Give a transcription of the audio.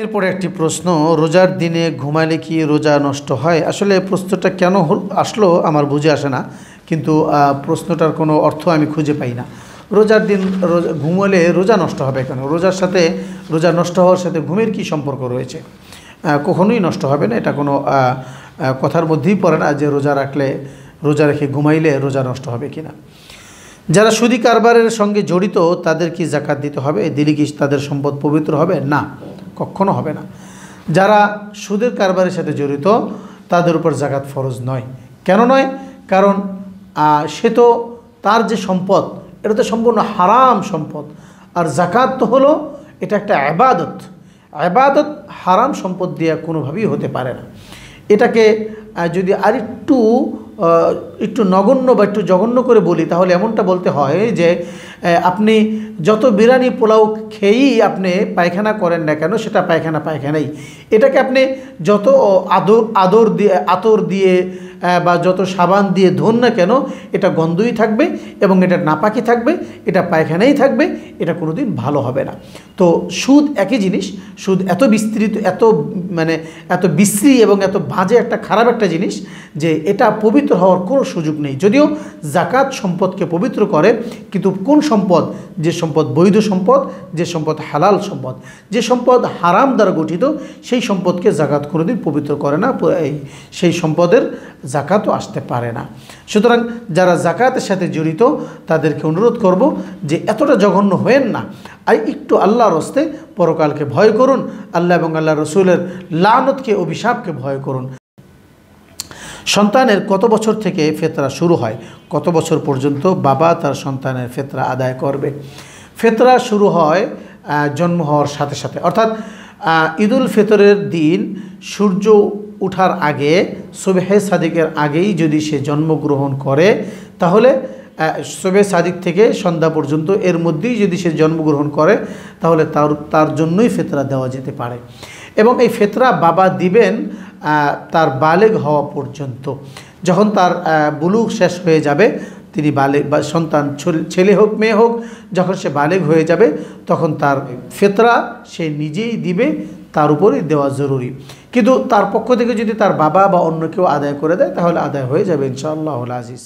এরপরে একটি প্রশ্ন, রোজার দিনে ঘুমালে কি রোজা নষ্ট হয়? আসলে প্রশ্নটা কেন আসলো আমার বুঝে আসে না, কিন্তু প্রশ্নটার কোনো অর্থ আমি খুঁজে পাই না। রোজার দিন ঘুমালে রোজা নষ্ট হবে কেন? রোজার সাথে, রোজা নষ্ট হওয়ার সাথে ঘুমের কি সম্পর্ক রয়েছে? কখনোই নষ্ট হবে না, এটা কোনো কথার মধ্যেই পড়ে না যে রোজা রেখে ঘুমাইলে রোজা নষ্ট হবে কিনা। যারা সুদী কারবারের সঙ্গে জড়িত তাদের কি যাকাত দিতে হবে? দিলে কি তাদের সম্পদ পবিত্র হবে? না, কখনো হবে না। যারা সুদের কারবারের সাথে জড়িত তাদের উপর যাকাত ফরজ নয়। কেন নয়? কারণ সে তো, তার যে সম্পদ এটা তো সম্পূর্ণ হারাম সম্পদ, আর যাকাত তো হলো এটা একটা ইবাদত। ইবাদত হারাম সম্পদ দিয়ে কোনোভাবেই হতে পারে না। এটাকে যদি আর একটু নগণ্য বা একটু জঘন্য করে বলি, তাহলে এমনটা বলতে হয় যে আপনি যত বিরিয়ানি পোলাও খেয়েই আপনি পায়খানা করেন না কেন, সেটা পায়খানাই। এটাকে আপনি যত আতর দিয়ে বা যত সাবান দিয়ে ধোন না কেন, এটা গন্ধই থাকবে এবং এটা নাপাকি থাকবে, এটা পায়খানাই থাকবে, এটা কোনোদিন ভালো হবে না। তো সুদ একই জিনিস। সুদ এত বিস্তৃত, এত বিশ্রী এবং এত বাজে একটা খারাপ একটা জিনিস যে এটা পবিত্র হওয়ার কোনো সুযোগ নেই। যদিও যাকাত সম্পদকে পবিত্র করে, কিন্তু কোন সম্পদ? যে সম্পদ বৈধ সম্পদ, যে সম্পদ হালাল সম্পদ। যে সম্পদ হারাম দ্বারা গঠিত সেই সম্পদকে যাকাত কোনোদিন পবিত্র করে না, সেই সম্পদের যাকাতও আসতে পারে না। সুতরাং যারা যাকাতের সাথে জড়িত তাদেরকে অনুরোধ করব যে এতটা জঘন্য হয়েন না, আর একটু আল্লাহর হস্তে পরকালকে ভয় করুন, আল্লাহ এবং আল্লাহ রসুলের লানতকে, অভিশাপকে ভয় করুন। সন্তানের কত বছর থেকে ফিতরা শুরু হয়? কত বছর পর্যন্ত বাবা তার সন্তানের ফিতরা আদায় করবে? ফিতরা শুরু হয় জন্ম হওয়ার সাথে সাথে, অর্থাৎ ঈদুল ফিতরের দিন সূর্য উঠার আগে, সুবহে সাদিকের আগেই যদি সে জন্মগ্রহণ করে, তাহলে সুবহে সাদিক থেকে সন্ধ্যা পর্যন্ত এর মধ্যেই যদি সে জন্মগ্রহণ করে, তাহলে তার জন্যই ফিতরা দেওয়া যেতে পারে। এবং এই ফিতরা বাবা দিবেন তার বালেগ হওয়া পর্যন্ত। যখন তার বুলুগ শেষ হয়ে যাবে, তিনি বালেগ বা সন্তান ছেলে হোক মেয়ে হোক, যখন সে বালেগ হয়ে যাবে তখন তার ফিতরা সে নিজেই দিবে, তার উপরেই দেওয়া জরুরি। কিন্তু তার পক্ষ থেকে যদি তার বাবা বা অন্য কেউ আদায় করে দেয় তাহলে আদায় হয়ে যাবে ইনশাআল্লাহুল আজিজ।